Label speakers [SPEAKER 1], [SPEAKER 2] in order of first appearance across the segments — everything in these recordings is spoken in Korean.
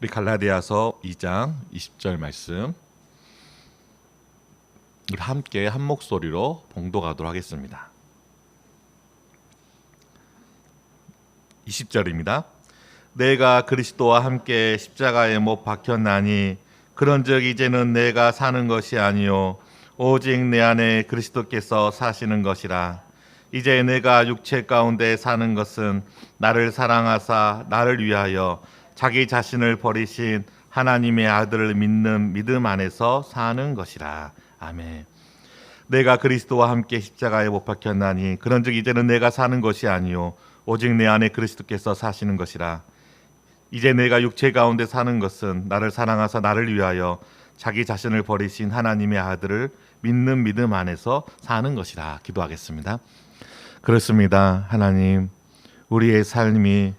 [SPEAKER 1] 우리 갈라디아서 2장 20절 말씀 우리 함께 한 목소리로 봉독하도록 하겠습니다. 20절입니다. 내가 그리스도와 함께 십자가에 못 박혔나니 그런즉 이제는 내가 사는 것이 아니요 오직 내 안에 그리스도께서 사시는 것이라. 이제 내가 육체 가운데 사는 것은 나를 사랑하사 나를 위하여 자기 자신을 버리신 하나님의 아들을 믿는 믿음 안에서 사는 것이라. 아멘. 내가 그리스도와 함께 십자가에 못 박혔나니 그런즉 이제는 내가 사는 것이 아니요 오직 내 안에 그리스도께서 사시는 것이라. 이제 내가 육체 가운데 사는 것은 나를 사랑하사 나를 위하여 자기 자신을 버리신 하나님의 아들을 믿는 믿음 안에서 사는 것이라. 기도하겠습니다. 그렇습니다. 하나님, 우리의 삶이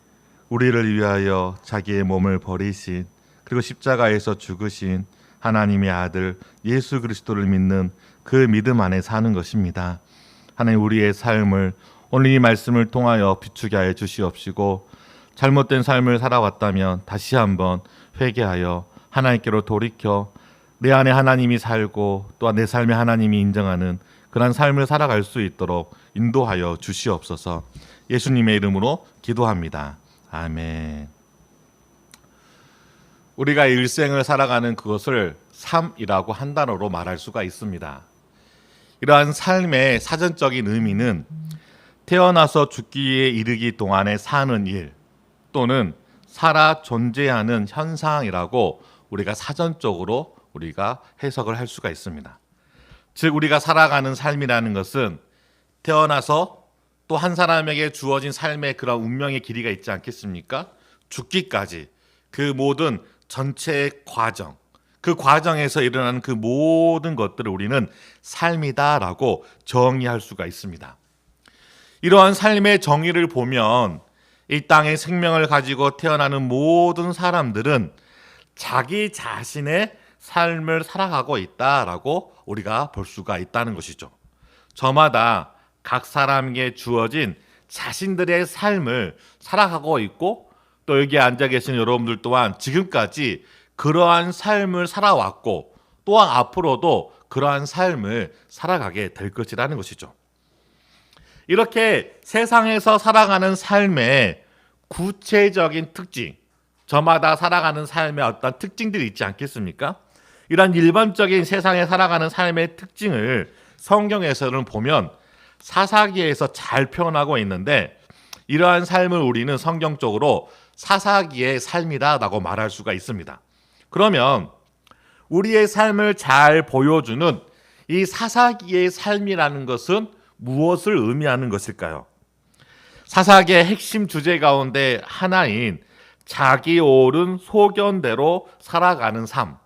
[SPEAKER 1] 우리를 위하여 자기의 몸을 버리신 그리고 십자가에서 죽으신 하나님의 아들 예수 그리스도를 믿는 그 믿음 안에 사는 것입니다. 하나님, 우리의 삶을 오늘 이 말씀을 통하여 비추게 하여 주시옵시고 잘못된 삶을 살아왔다면 다시 한번 회개하여 하나님께로 돌이켜 내 안에 하나님이 살고 또한 내 삶에 하나님이 인정하는 그런 삶을 살아갈 수 있도록 인도하여 주시옵소서. 예수님의 이름으로 기도합니다. 아멘. 우리가 일생을 살아가는 그것을 삶이라고 한 단어로 말할 수가 있습니다. 이러한 삶의 사전적인 의미는 태어나서 죽기에 이르기 동안에 사는 일 또는 살아 존재하는 현상이라고 우리가 사전적으로 우리가 해석을 할 수가 있습니다. 즉 우리가 살아가는 삶이라는 것은 태어나서 또 한 사람에게 주어진 삶의 그런 운명의 길이가 있지 않겠습니까? 죽기까지 그 모든 전체의 과정, 그 과정에서 일어나는 그 모든 것들을 우리는 삶이다라고 정의할 수가 있습니다. 이러한 삶의 정의를 보면 이 땅에 생명을 가지고 태어나는 모든 사람들은 자기 자신의 삶을 살아가고 있다라고 우리가 볼 수가 있다는 것이죠. 저마다 각 사람에게 주어진 자신들의 삶을 살아가고 있고 또 여기 앉아 계신 여러분들 또한 지금까지 그러한 삶을 살아왔고 또한 앞으로도 그러한 삶을 살아가게 될 것이라는 것이죠. 이렇게 세상에서 살아가는 삶의 구체적인 특징, 저마다 살아가는 삶의 어떤 특징들이 있지 않겠습니까? 이런 일반적인 세상에 살아가는 삶의 특징을 성경에서는 보면 사사기에서 잘 표현하고 있는데 이러한 삶을 우리는 성경적으로 사사기의 삶이다라고 말할 수가 있습니다. 그러면 우리의 삶을 잘 보여주는 이 사사기의 삶이라는 것은 무엇을 의미하는 것일까요? 사사기의 핵심 주제 가운데 하나인 자기 옳은 소견대로 살아가는 삶,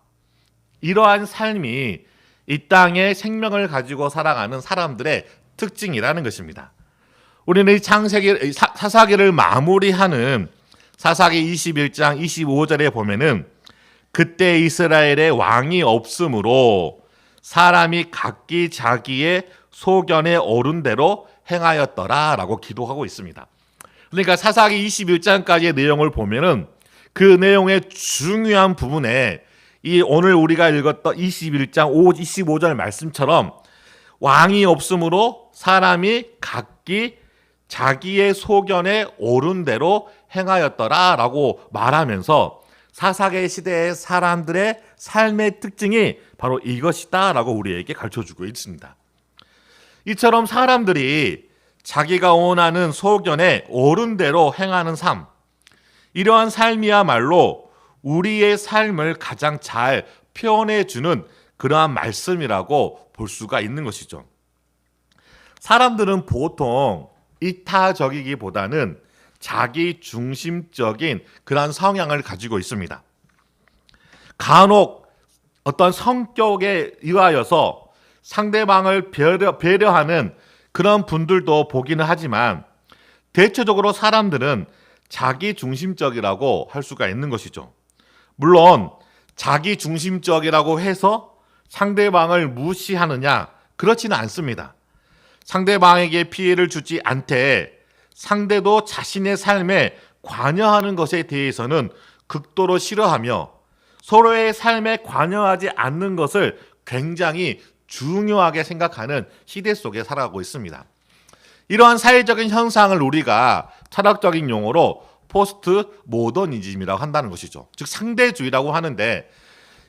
[SPEAKER 1] 이러한 삶이 이 땅에 생명을 가지고 살아가는 사람들의 특징이라는 것입니다. 우리는 이 창세기 사사기를 마무리하는 사사기 21장 25절에 보면은 그때 이스라엘에 왕이 없으므로 사람이 각기 자기의 소견에 옳은 대로 행하였더라라고 기도하고 있습니다. 그러니까 사사기 21장까지의 내용을 보면은 그 내용의 중요한 부분에 이 오늘 우리가 읽었던 21장 25절 말씀처럼 왕이 없으므로 사람이 각기 자기의 소견에 옳은 대로 행하였더라라고 말하면서 사사기 시대의 사람들의 삶의 특징이 바로 이것이다라고 우리에게 가르쳐주고 있습니다. 이처럼 사람들이 자기가 원하는 소견에 옳은 대로 행하는 삶, 이러한 삶이야말로 우리의 삶을 가장 잘 표현해주는 그러한 말씀이라고 볼 수가 있는 것이죠. 사람들은 보통 이타적이기보다는 자기 중심적인 그러한 성향을 가지고 있습니다. 간혹 어떤 성격에 의하여서 상대방을 배려하는 그런 분들도 보기는 하지만 대체적으로 사람들은 자기 중심적이라고 할 수가 있는 것이죠. 물론 자기 중심적이라고 해서 상대방을 무시하느냐? 그렇지는 않습니다. 상대방에게 피해를 주지 않되 상대도 자신의 삶에 관여하는 것에 대해서는 극도로 싫어하며 서로의 삶에 관여하지 않는 것을 굉장히 중요하게 생각하는 시대 속에 살아가고 있습니다. 이러한 사회적인 현상을 우리가 철학적인 용어로 포스트 모더니즘이라고 한다는 것이죠. 즉 상대주의라고 하는데,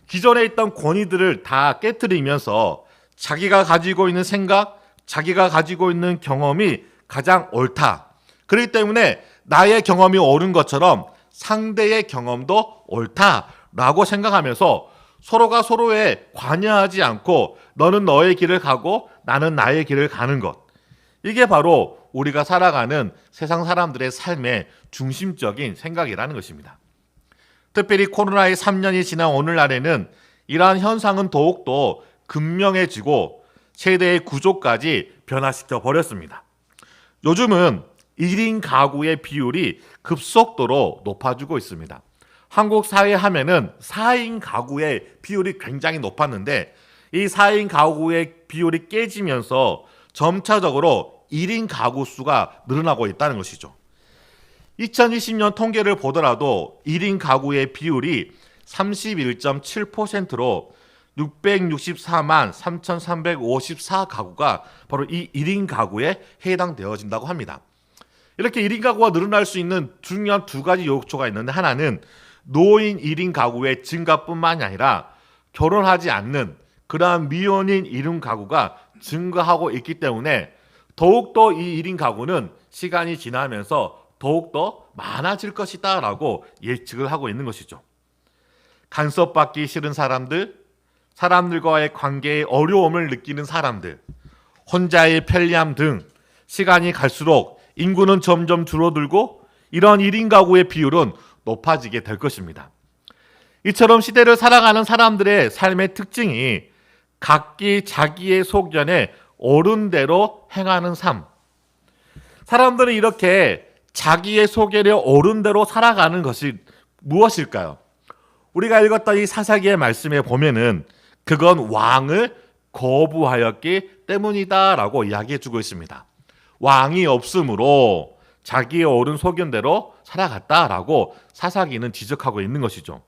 [SPEAKER 1] 기존에 있던 권위들을 다 깨트리면서 자기가 가지고 있는 생각, 자기가 가지고 있는 경험이 가장 옳다. 그렇기 때문에 나의 경험이 옳은 것처럼 상대의 경험도 옳다라고 생각하면서 서로가 서로에 관여하지 않고 너는 너의 길을 가고 나는 나의 길을 가는 것. 이게 바로 우리가 살아가는 세상 사람들의 삶의 중심적인 생각이라는 것입니다. 특별히 코로나의 3년이 지난 오늘날에는 이러한 현상은 더욱더 극명해지고 세대의 구조까지 변화시켜 버렸습니다. 요즘은 1인 가구의 비율이 급속도로 높아지고 있습니다. 한국 사회 하면은 4인 가구의 비율이 굉장히 높았는데, 이 4인 가구의 비율이 깨지면서 점차적으로 1인 가구 수가 늘어나고 있다는 것이죠. 2020년 통계를 보더라도 1인 가구의 비율이 31.7%로 664만 3,354 가구가 바로 이 1인 가구에 해당되어진다고 합니다. 이렇게 1인 가구가 늘어날 수 있는 중요한 두 가지 요소가 있는데, 하나는 노인 1인 가구의 증가뿐만이 아니라 결혼하지 않는 그러한 미혼인 1인 가구가 증가하고 있기 때문에 더욱더 이 1인 가구는 시간이 지나면서 더욱더 많아질 것이다 라고 예측을 하고 있는 것이죠. 간섭받기 싫은 사람들, 사람들과의 관계에 어려움을 느끼는 사람들, 혼자의 편리함 등 시간이 갈수록 인구는 점점 줄어들고 이런 1인 가구의 비율은 높아지게 될 것입니다. 이처럼 시대를 살아가는 사람들의 삶의 특징이 각기 자기의 소견에 옳은 대로 행하는 삶. 사람들은 이렇게 자기의 소견에 옳은 대로 살아가는 것이 무엇일까요? 우리가 읽었던 이 사사기의 말씀에 보면은 그건 왕을 거부하였기 때문이다라고 이야기해주고 있습니다. 왕이 없으므로 자기의 옳은 소견대로 살아갔다라고 사사기는 지적하고 있는 것이죠.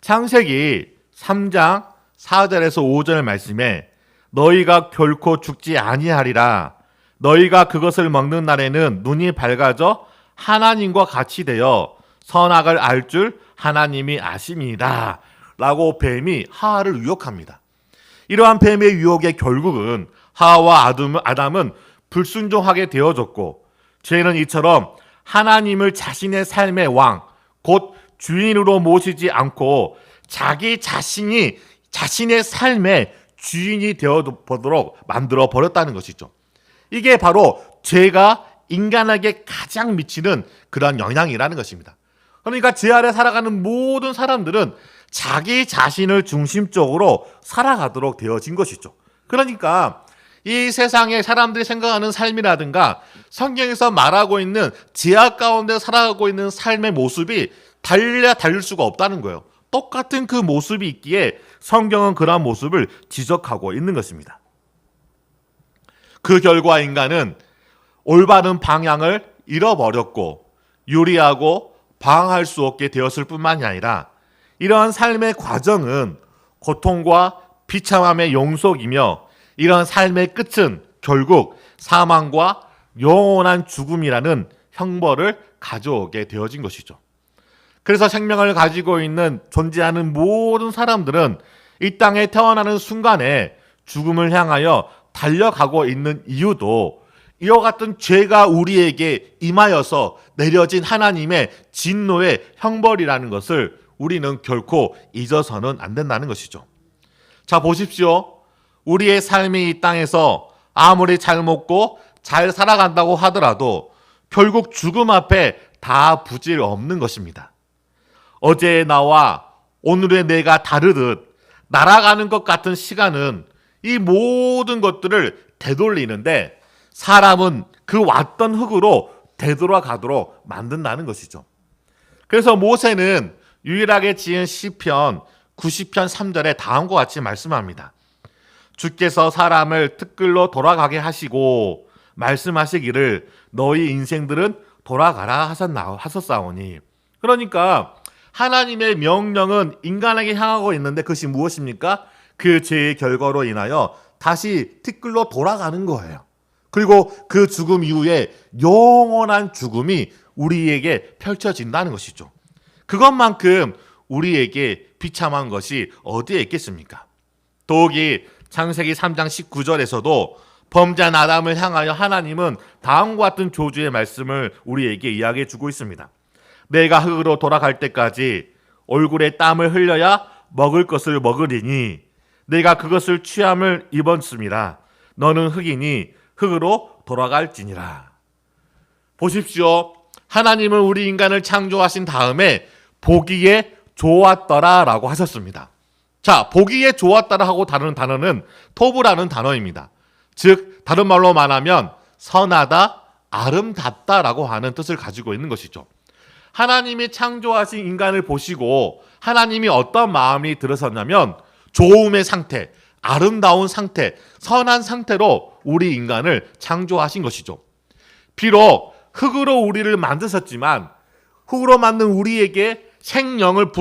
[SPEAKER 1] 창세기 3장 4절에서 5절 말씀에 너희가 결코 죽지 아니하리라. 너희가 그것을 먹는 날에는 눈이 밝아져 하나님과 같이 되어 선악을 알 줄 하나님이 아심이다 라고 뱀이 하와를 유혹합니다. 이러한 뱀의 유혹의 결국은 하와와 아담은 불순종하게 되어졌고, 죄는 이처럼 하나님을 자신의 삶의 왕, 곧 주인으로 모시지 않고 자기 자신이 자신의 삶의 주인이 되어보도록 만들어 버렸다는 것이죠. 이게 바로 죄가 인간에게 가장 미치는 그런 영향이라는 것입니다. 그러니까 죄 아래 살아가는 모든 사람들은 자기 자신을 중심적으로 살아가도록 되어진 것이죠. 그러니까 이 세상에 사람들이 생각하는 삶이라든가 성경에서 말하고 있는 죄악 가운데 살아가고 있는 삶의 모습이 달릴 수가 없다는 거예요. 똑같은 그 모습이 있기에 성경은 그러한 모습을 지적하고 있는 것입니다. 그 결과 인간은 올바른 방향을 잃어버렸고 유리하고 방황할 수 없게 되었을 뿐만이 아니라 이러한 삶의 과정은 고통과 비참함의 용속이며 이러한 삶의 끝은 결국 사망과 영원한 죽음이라는 형벌을 가져오게 되어진 것이죠. 그래서 생명을 가지고 있는 존재하는 모든 사람들은 이 땅에 태어나는 순간에 죽음을 향하여 달려가고 있는 이유도 이와 같은 죄가 우리에게 임하여서 내려진 하나님의 진노의 형벌이라는 것을 우리는 결코 잊어서는 안 된다는 것이죠. 자, 보십시오. 우리의 삶이 이 땅에서 아무리 잘 먹고 잘 살아간다고 하더라도 결국 죽음 앞에 다 부질 없는 것입니다. 어제의 나와 오늘의 내가 다르듯 날아가는 것 같은 시간은 이 모든 것들을 되돌리는데 사람은 그 왔던 흙으로 되돌아가도록 만든다는 것이죠. 그래서 모세는 유일하게 지은 시편 90편 3절에 다음과 같이 말씀합니다. 주께서 사람을 특글로 돌아가게 하시고 말씀하시기를 너희 인생들은 돌아가라 하셨사오니. 그러니까 하나님의 명령은 인간에게 향하고 있는데 그것이 무엇입니까? 그 죄의 결과로 인하여 다시 티끌로 돌아가는 거예요. 그리고 그 죽음 이후에 영원한 죽음이 우리에게 펼쳐진다는 것이죠. 그것만큼 우리에게 비참한 것이 어디에 있겠습니까? 더욱이 창세기 3장 19절에서도 범죄한 아담을 향하여 하나님은 다음과 같은 조주의 말씀을 우리에게 이야기해 주고 있습니다. 내가 흙으로 돌아갈 때까지 얼굴에 땀을 흘려야 먹을 것을 먹으리니 내가 그것을 취함을 입었음이라. 너는 흙이니 흙으로 돌아갈지니라. 보십시오. 하나님은 우리 인간을 창조하신 다음에 보기에 좋았더라 라고 하셨습니다. 자, 보기에 좋았더라 하고 다루는 단어는 토브라는 단어입니다. 즉 다른 말로 말하면 선하다, 아름답다 라고 하는 뜻을 가지고 있는 것이죠. 하나님이 창조하신 인간을 보시고 하나님이 어떤 마음이 들으셨냐면 좋음의 상태, 아름다운 상태, 선한 상태로 우리 인간을 창조하신 것이죠. 비록 흙으로 우리를 만드셨지만 흙으로 만든 우리에게 생기를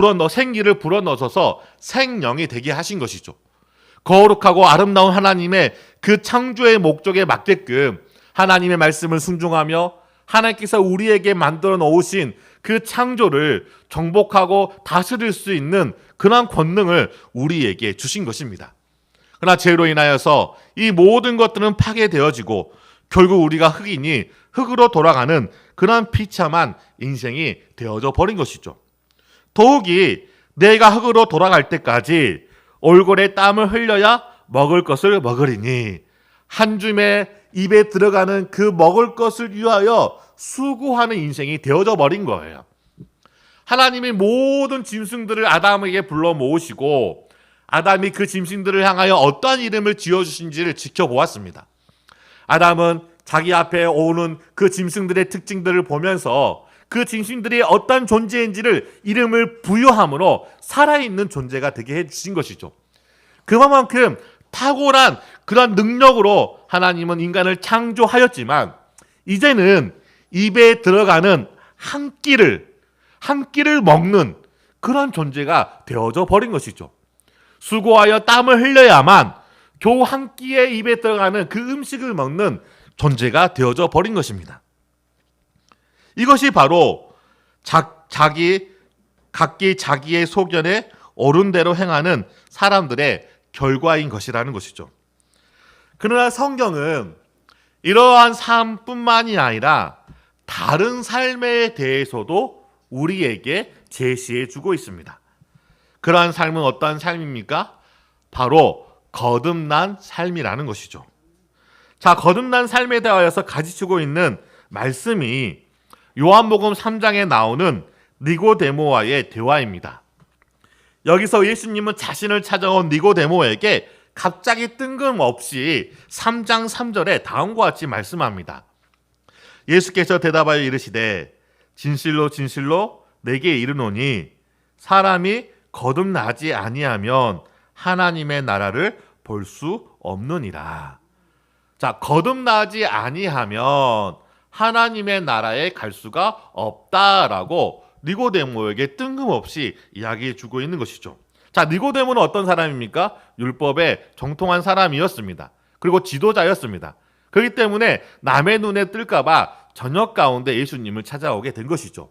[SPEAKER 1] 불어넣어서 생명이 되게 하신 것이죠. 거룩하고 아름다운 하나님의 그 창조의 목적에 맞게끔 하나님의 말씀을 순종하며 하나님께서 우리에게 만들어 놓으신 그 창조를 정복하고 다스릴 수 있는 그러한 권능을 우리에게 주신 것입니다. 그러나 죄로 인하여서 이 모든 것들은 파괴되어지고 결국 우리가 흙이니 흙으로 돌아가는 그러한 비참한 인생이 되어져 버린 것이죠. 더욱이 내가 흙으로 돌아갈 때까지 얼굴에 땀을 흘려야 먹을 것을 먹으리니 한 줌에 입에 들어가는 그 먹을 것을 위하여 수고하는 인생이 되어져 버린 거예요. 하나님이 모든 짐승들을 아담에게 불러 모으시고 아담이 그 짐승들을 향하여 어떠한 이름을 지어주신지를 지켜보았습니다. 아담은 자기 앞에 오는 그 짐승들의 특징들을 보면서 그 짐승들이 어떤 존재인지를 이름을 부여함으로 살아있는 존재가 되게 해주신 것이죠. 그만큼 탁월한 그런 능력으로 하나님은 인간을 창조하였지만 이제는 입에 들어가는 한 끼를 먹는 그런 존재가 되어져 버린 것이죠. 수고하여 땀을 흘려야만 겨우 한 끼에 입에 들어가는 그 음식을 먹는 존재가 되어져 버린 것입니다. 이것이 바로 각기 자기의 소견에 옳은 대로 행하는 사람들의 결과인 것이라는 것이죠. 그러나 성경은 이러한 삶뿐만이 아니라 다른 삶에 대해서도 우리에게 제시해 주고 있습니다. 그러한 삶은 어떠한 삶입니까? 바로 거듭난 삶이라는 것이죠. 자, 거듭난 삶에 대하여서 가지치고 있는 말씀이 요한복음 3장에 나오는 니고데모와의 대화입니다. 여기서 예수님은 자신을 찾아온 니고데모에게 갑자기 뜬금없이 3장 3절에 다음과 같이 말씀합니다. 예수께서 대답하여 이르시되 진실로 진실로 내게 이르노니 사람이 거듭나지 아니하면 하나님의 나라를 볼 수 없느니라. 자, 거듭나지 아니하면 하나님의 나라에 갈 수가 없다라고 니고데모에게 뜬금없이 이야기해 주고 있는 것이죠. 자, 니고데모는 어떤 사람입니까? 율법에 정통한 사람이었습니다. 그리고 지도자였습니다. 그렇기 때문에 남의 눈에 뜰까봐 저녁 가운데 예수님을 찾아오게 된 것이죠.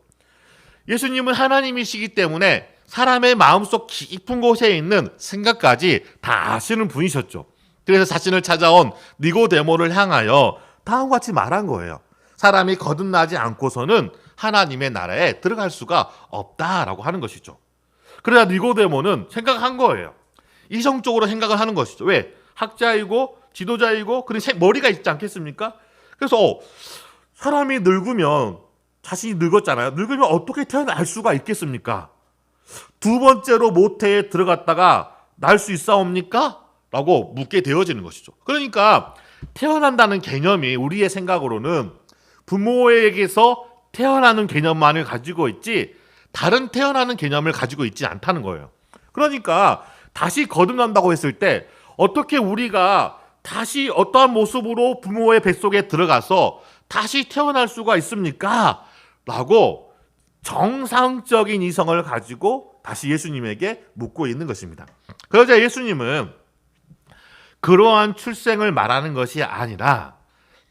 [SPEAKER 1] 예수님은 하나님이시기 때문에 사람의 마음속 깊은 곳에 있는 생각까지 다 아시는 분이셨죠. 그래서 자신을 찾아온 니고데모를 향하여 다음과 같이 말한 거예요. 사람이 거듭나지 않고서는 하나님의 나라에 들어갈 수가 없다라고 하는 것이죠. 그러나 니고데모는 생각한 거예요. 이성적으로 생각을 하는 것이죠. 왜? 학자이고 지도자이고 그런 머리가 있지 않겠습니까? 그래서 사람이 늙으면 자신이 늙었잖아요. 늙으면 어떻게 태어날 수가 있겠습니까? 두 번째로 모태에 들어갔다가 날 수 있사옵니까? 라고 묻게 되어지는 것이죠. 그러니까 태어난다는 개념이 우리의 생각으로는 부모에게서 태어나는 개념만을 가지고 있지 다른 태어나는 개념을 가지고 있지 않다는 거예요. 그러니까 다시 거듭난다고 했을 때 어떻게 우리가 다시 어떠한 모습으로 부모의 뱃속에 들어가서 다시 태어날 수가 있습니까? 라고
[SPEAKER 2] 정상적인 이성을 가지고 다시 예수님에게 묻고 있는 것입니다. 그러자 예수님은 그러한 출생을 말하는 것이 아니라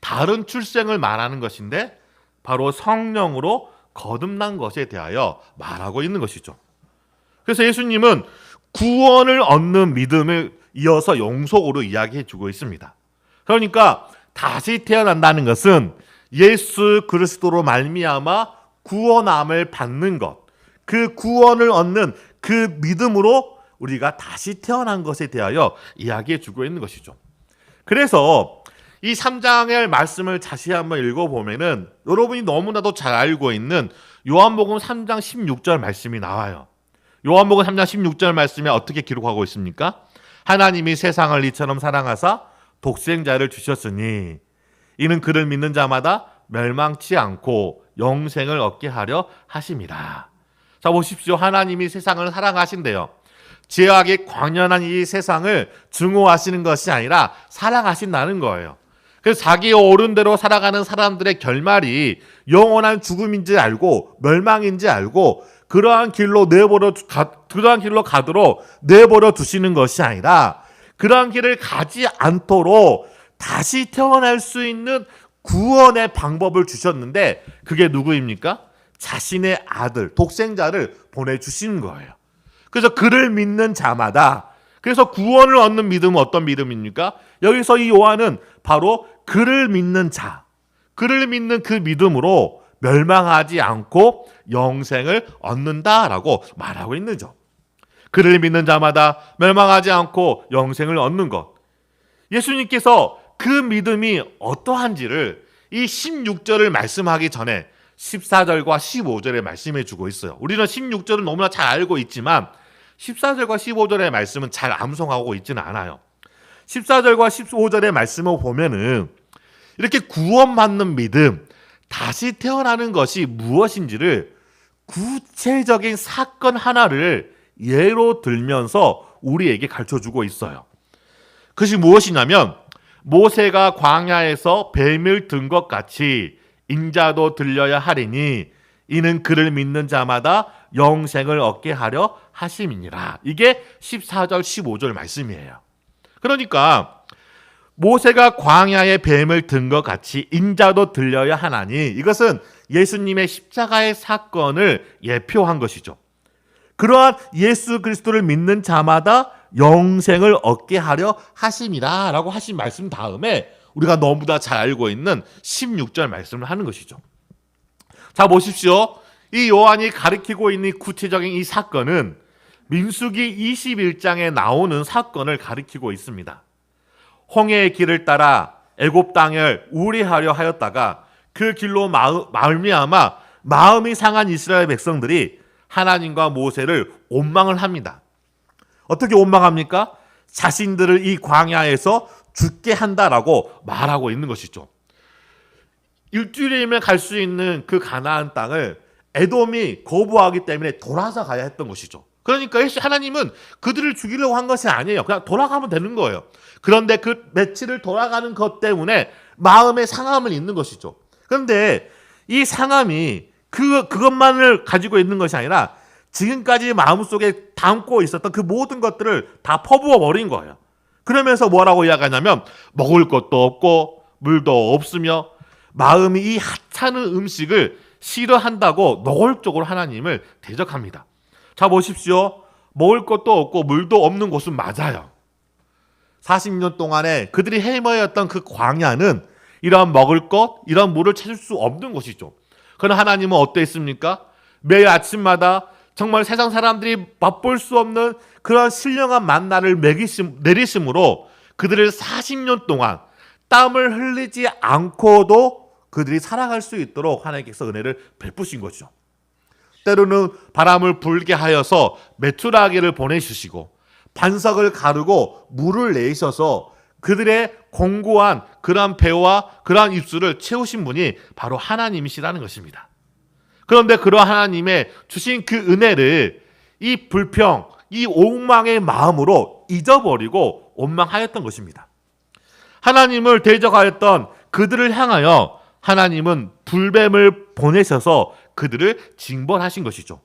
[SPEAKER 2] 다른 출생을 말하는 것인데 바로 성령으로 거듭난 것에 대하여 말하고 있는 것이죠. 그래서 예수님은 구원을 얻는 믿음을 이어서 영속으로 이야기해 주고 있습니다. 그러니까 다시 태어난다는 것은 예수 그리스도로 말미암아 구원함을 받는 것, 그 구원을 얻는 그 믿음으로 우리가 다시 태어난 것에 대하여 이야기해 주고 있는 것이죠. 그래서 이 3장의 말씀을 자세히 한번 읽어보면은 여러분이 너무나도 잘 알고 있는 요한복음 3장 16절 말씀이 나와요. 요한복음 3장 16절 말씀에 어떻게 기록하고 있습니까? 하나님이 세상을 이처럼 사랑하사 독생자를 주셨으니 이는 그를 믿는 자마다 멸망치 않고 영생을 얻게 하려 하심이라. 자, 보십시오. 하나님이 세상을 사랑하신대요. 죄악의 광연한 이 세상을 증오하시는 것이 아니라 사랑하신다는 거예요. 그래서 자기 옳은대로 살아가는 사람들의 결말이 영원한 죽음인지 알고 멸망인지 알고 그러한 길로 가도록 내버려 두시는 것이 아니라 그러한 길을 가지 않도록 다시 태어날 수 있는 구원의 방법을 주셨는데 그게 누구입니까? 자신의 아들, 독생자를 보내주신 거예요. 그래서 그를 믿는 자마다, 그래서 구원을 얻는 믿음은 어떤 믿음입니까? 여기서 이 요한은 바로 그를 믿는 자, 그를 믿는 그 믿음으로 멸망하지 않고 영생을 얻는다라고 말하고 있는 거죠. 그를 믿는 자마다 멸망하지 않고 영생을 얻는 것. 예수님께서 그 믿음이 어떠한지를 이 16절을 말씀하기 전에 14절과 15절에 말씀해 주고 있어요. 우리는 16절은 너무나 잘 알고 있지만 14절과 15절의 말씀은 잘 암송하고 있지는 않아요. 14절과 15절의 말씀을 보면은 이렇게 구원받는 믿음, 다시 태어나는 것이 무엇인지를 구체적인 사건 하나를 예로 들면서 우리에게 가르쳐주고 있어요. 그것이 무엇이냐면 모세가 광야에서 뱀을 든 것 같이 인자도 들려야 하리니 이는 그를 믿는 자마다 영생을 얻게 하려 하심이니라. 이게 14절 15절 말씀이에요. 그러니까 모세가 광야에 뱀을 든 것 같이 인자도 들려야 하나니 이것은 예수님의 십자가의 사건을 예표한 것이죠. 그러한 예수 그리스도를 믿는 자마다 영생을 얻게 하려 하심이라 라고 하신 말씀 다음에 우리가 너무나 잘 알고 있는 16절 말씀을 하는 것이죠. 자, 보십시오. 이 요한이 가리키고 있는 구체적인 이 사건은 민수기 21장에 나오는 사건을 가리키고 있습니다. 홍해의 길을 따라 애굽 땅을 우리하려 하였다가 그 길로 말미암아 마음이 상한 이스라엘 백성들이 하나님과 모세를 원망을 합니다. 어떻게 원망합니까? 자신들을 이 광야에서 죽게 한다라고 말하고 있는 것이죠. 일주일이면 갈 수 있는 그 가나안 땅을 에돔이 거부하기 때문에 돌아서 가야 했던 것이죠. 그러니까 하나님은 그들을 죽이려고 한 것이 아니에요. 그냥 돌아가면 되는 거예요. 그런데 그 며칠을 돌아가는 것 때문에 마음의 상함을 잊는 것이죠. 그런데 이 상함이 그것만을 가지고 있는 것이 아니라 지금까지 마음속에 담고 있었던 그 모든 것들을 다 퍼부어 버린 거예요. 그러면서 뭐라고 이야기하냐면 먹을 것도 없고 물도 없으며 마음이 이 하찮은 음식을 싫어한다고 노골적으로 하나님을 대적합니다. 자, 보십시오. 먹을 것도 없고 물도 없는 곳은 맞아요. 40년 동안에 그들이 헤매였던 그 광야는 이러한 먹을 것, 이러한 물을 찾을 수 없는 곳이죠. 그러나 하나님은 어땠습니까? 매일 아침마다 정말 세상 사람들이 맛볼 수 없는 그런 신령한 만나를 내리심으로 그들을 40년 동안 땀을 흘리지 않고도 그들이 살아갈 수 있도록 하나님께서 은혜를 베푸신 거죠. 때로는 바람을 불게 하여서 메투라기를 보내주시고 반석을 가르고 물을 내셔서 그들의 공고한 그러한 배와 그러한 입술을 채우신 분이 바로 하나님이시라는 것입니다. 그런데 그러한 하나님의 주신 그 은혜를 이 불평, 이 옥망의 마음으로 잊어버리고 원망하였던 것입니다. 하나님을 대적하였던 그들을 향하여 하나님은 불뱀을 보내셔서 그들을 징벌하신 것이죠.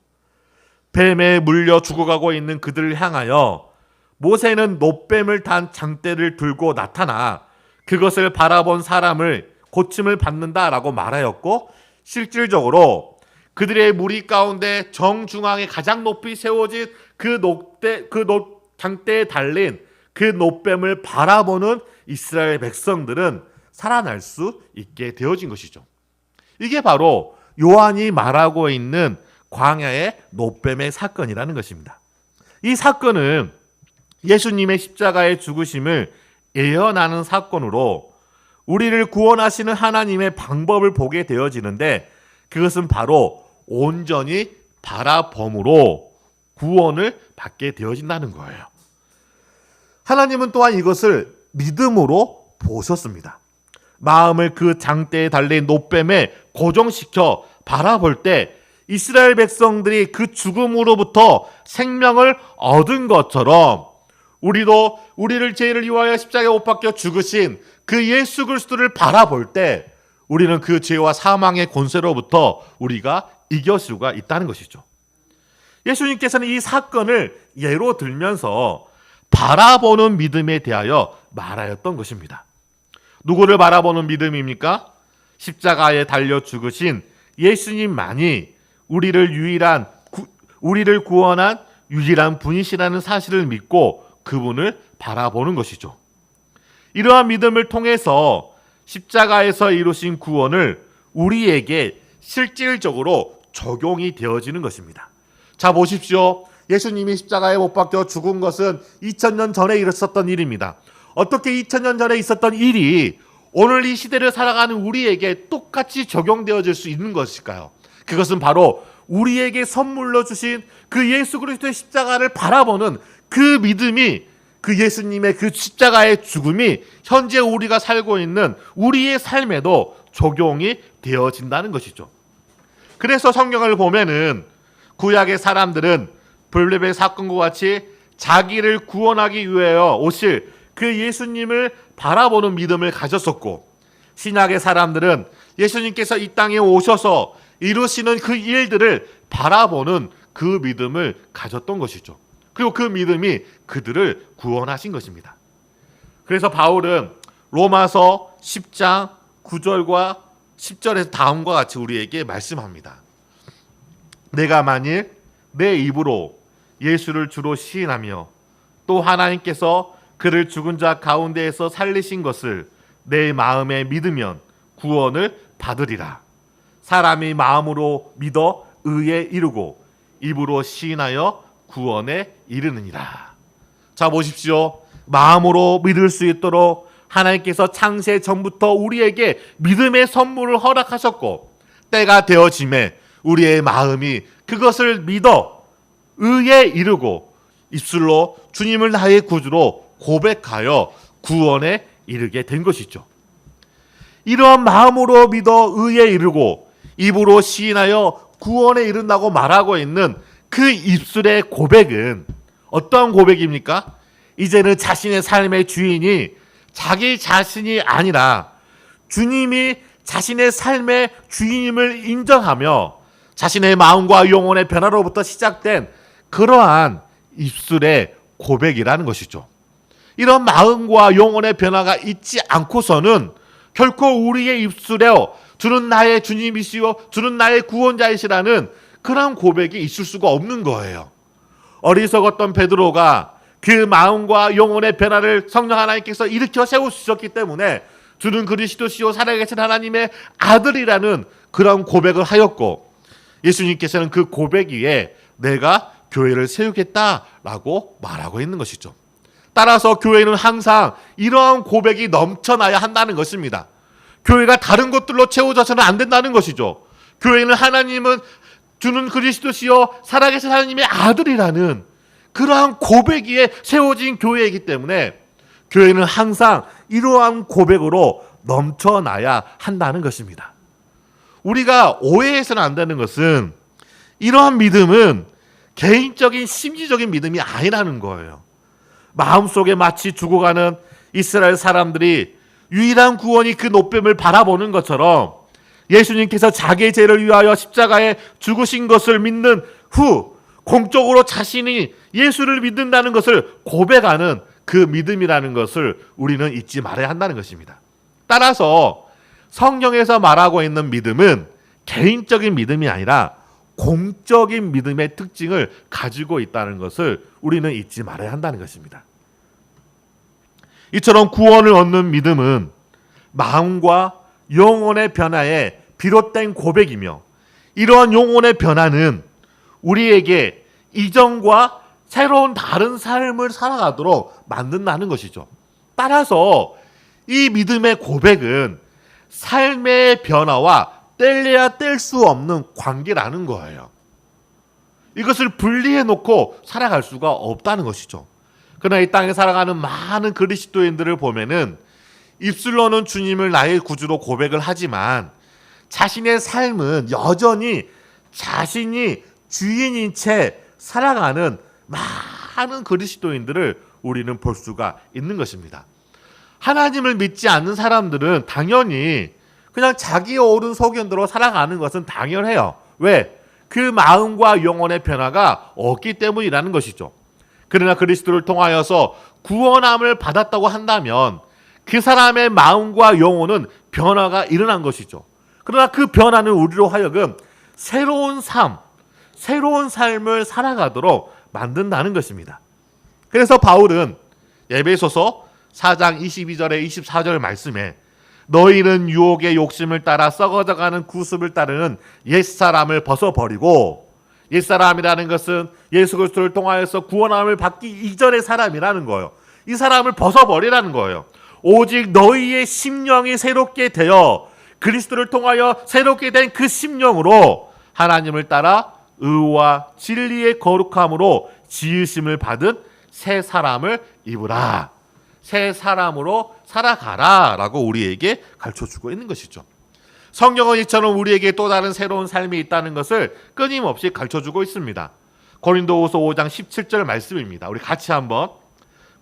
[SPEAKER 2] 뱀에 물려 죽어가고 있는 그들을 향하여 모세는 놋뱀을 단 장대를 들고 나타나 그것을 바라본 사람을 고침을 받는다라고 말하였고, 실질적으로 그들의 무리 가운데 정중앙에 가장 높이 세워진 그 장대에 달린 그 놋뱀을 바라보는 이스라엘 백성들은 살아날 수 있게 되어진 것이죠. 이게 바로 요한이 말하고 있는 광야의 놋뱀의 사건이라는 것입니다. 이 사건은 예수님의 십자가의 죽으심을 예언하는 사건으로 우리를 구원하시는 하나님의 방법을 보게 되어지는데, 그것은 바로 온전히 바라봄으로 구원을 받게 되어진다는 거예요. 하나님은 또한 이것을 믿음으로 보셨습니다. 마음을 그 장대에 달린 놋뱀에 고정시켜 바라볼 때 이스라엘 백성들이 그 죽음으로부터 생명을 얻은 것처럼 우리도 우리를 죄를 위하여 십자가에 못 박혀 죽으신 그 예수 그리스도를 바라볼 때 우리는 그 죄와 사망의 권세로부터 우리가 이길 수가 있다는 것이죠. 예수님께서는 이 사건을 예로 들면서 바라보는 믿음에 대하여 말하였던 것입니다. 누구를 바라보는 믿음입니까? 십자가에 달려 죽으신 예수님만이 우리를 구원한 유일한 분이시라는 사실을 믿고 그분을 바라보는 것이죠. 이러한 믿음을 통해서 십자가에서 이루신 구원을 우리에게 실질적으로 적용이 되어지는 것입니다. 자, 보십시오. 예수님이 십자가에 못 박혀 죽은 것은 2000년 전에 일어섰던 일입니다. 어떻게 2000년 전에 있었던 일이 오늘 이 시대를 살아가는 우리에게 똑같이 적용되어질 수 있는 것일까요? 그것은 바로 우리에게 선물로 주신 그 예수 그리스도의 십자가를 바라보는 그 믿음이, 그 예수님의 그 십자가의 죽음이 현재 우리가 살고 있는 우리의 삶에도 적용이 되어진다는 것이죠. 그래서 성경을 보면은 구약의 사람들은 불뱀의 사건과 같이 자기를 구원하기 위하여 오실 그 예수님을 바라보는 믿음을 가졌었고, 신약의 사람들은 예수님께서 이 땅에 오셔서 이루시는 그 일들을 바라보는 그 믿음을 가졌던 것이죠. 그리고 그 믿음이 그들을 구원하신 것입니다. 그래서 바울은 로마서 10장 9절과 10절에서 다음과 같이 우리에게 말씀합니다. 내가 만일 내 입으로 예수를 주로 시인하며 또 하나님께서 그를 죽은 자 가운데에서 살리신 것을 내 마음에 믿으면 구원을 받으리라. 사람이 마음으로 믿어 의에 이르고 입으로 시인하여 구원에 이르느니라. 자, 보십시오. 마음으로 믿을 수 있도록 하나님께서 창세 전부터 우리에게 믿음의 선물을 허락하셨고, 때가 되어짐에 우리의 마음이 그것을 믿어 의에 이르고 입술로 주님을 나의 구주로 고백하여 구원에 이르게 된 것이죠. 이러한 마음으로 믿어 의에 이르고 입으로 시인하여 구원에 이른다고 말하고 있는 그 입술의 고백은 어떠한 고백입니까? 이제는 자신의 삶의 주인이 자기 자신이 아니라 주님이 자신의 삶의 주인임을 인정하며 자신의 마음과 영혼의 변화로부터 시작된 그러한 입술의 고백이라는 것이죠. 이런 마음과 영혼의 변화가 있지 않고서는 결코 우리의 입술에 주는 나의 주님이시요 주는 나의 구원자이시라는 그런 고백이 있을 수가 없는 거예요. 어리석었던 베드로가 그 마음과 영혼의 변화를 성령 하나님께서 일으켜 세우셨기 때문에 주는 그리스도시요 살아계신 하나님의 아들이라는 그런 고백을 하였고, 예수님께서는 그 고백 위에 내가 교회를 세우겠다라고 말하고 있는 것이죠. 따라서 교회는 항상 이러한 고백이 넘쳐나야 한다는 것입니다. 교회가 다른 것들로 채워져서는 안 된다는 것이죠. 교회는 하나님은 주는 그리스도시요 살아계신 하나님의 아들이라는 그러한 고백 위에 세워진 교회이기 때문에 교회는 항상 이러한 고백으로 넘쳐나야 한다는 것입니다. 우리가 오해해서는 안 되는 것은 이러한 믿음은 개인적인 심리적인 믿음이 아니라는 거예요. 마음속에 마치 죽어가는 이스라엘 사람들이 유일한 구원이 그 놋뱀을 바라보는 것처럼 예수님께서 자기의 죄를 위하여 십자가에 죽으신 것을 믿는 후 공적으로 자신이 예수를 믿는다는 것을 고백하는 그 믿음이라는 것을 우리는 잊지 말아야 한다는 것입니다. 따라서 성경에서 말하고 있는 믿음은 개인적인 믿음이 아니라 공적인 믿음의 특징을 가지고 있다는 것을 우리는 잊지 말아야 한다는 것입니다. 이처럼 구원을 얻는 믿음은 마음과 영혼의 변화에 비롯된 고백이며, 이러한 영혼의 변화는 우리에게 이전과 새로운 다른 삶을 살아가도록 만든다는 것이죠. 따라서 이 믿음의 고백은 삶의 변화와 뗄래야 뗄 수 없는 관계라는 거예요. 이것을 분리해 놓고 살아갈 수가 없다는 것이죠. 그러나 이 땅에 살아가는 많은 그리스도인들을 보면은 입술로는 주님을 나의 구주로 고백을 하지만 자신의 삶은 여전히 자신이 주인인 채 살아가는 많은 그리스도인들을 우리는 볼 수가 있는 것입니다. 하나님을 믿지 않는 사람들은 당연히 그냥 자기의 옳은 소견대로 살아가는 것은 당연해요. 왜? 그 마음과 영혼의 변화가 없기 때문이라는 것이죠. 그러나 그리스도를 통하여서 구원함을 받았다고 한다면 그 사람의 마음과 영혼은 변화가 일어난 것이죠. 그러나 그 변화는 우리로 하여금 새로운 삶을 살아가도록 만든다는 것입니다. 그래서 바울은 에베소서 4장 22절에 24절 말씀에 너희는 유혹의 욕심을 따라 썩어져가는 구습을 따르는 옛사람을 벗어버리고, 옛사람이라는 것은 예수 그리스도를 통하여서 구원함을 받기 이전의 사람이라는 거예요. 이 사람을 벗어버리라는 거예요. 오직 너희의 심령이 새롭게 되어 그리스도를 통하여 새롭게 된 그 심령으로 하나님을 따라 의와 진리의 거룩함으로 지으심을 받은 새 사람을 입으라. 새 사람으로 살아가라 라고 우리에게 가르쳐주고 있는 것이죠. 성경은 이처럼 우리에게 또 다른 새로운 삶이 있다는 것을 끊임없이 가르쳐주고 있습니다. 고린도후서 5장 17절 말씀입니다. 우리 같이 한번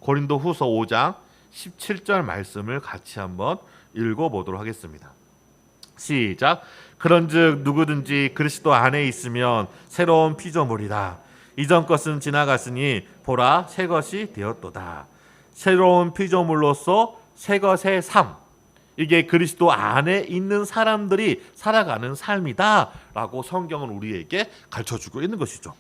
[SPEAKER 2] 고린도후서 5장 17절 말씀을 같이 한번 읽어보도록 하겠습니다. 시작. 그런즉 누구든지 그리스도 안에 있으면 새로운 피조물이라. 이전 것은 지나갔으니 보라 새 것이 되었도다. 새로운 피조물로서 새 것의 삶, 이게 그리스도 안에 있는 사람들이 살아가는 삶이다 라고 성경은 우리에게 가르쳐주고 있는 것이죠.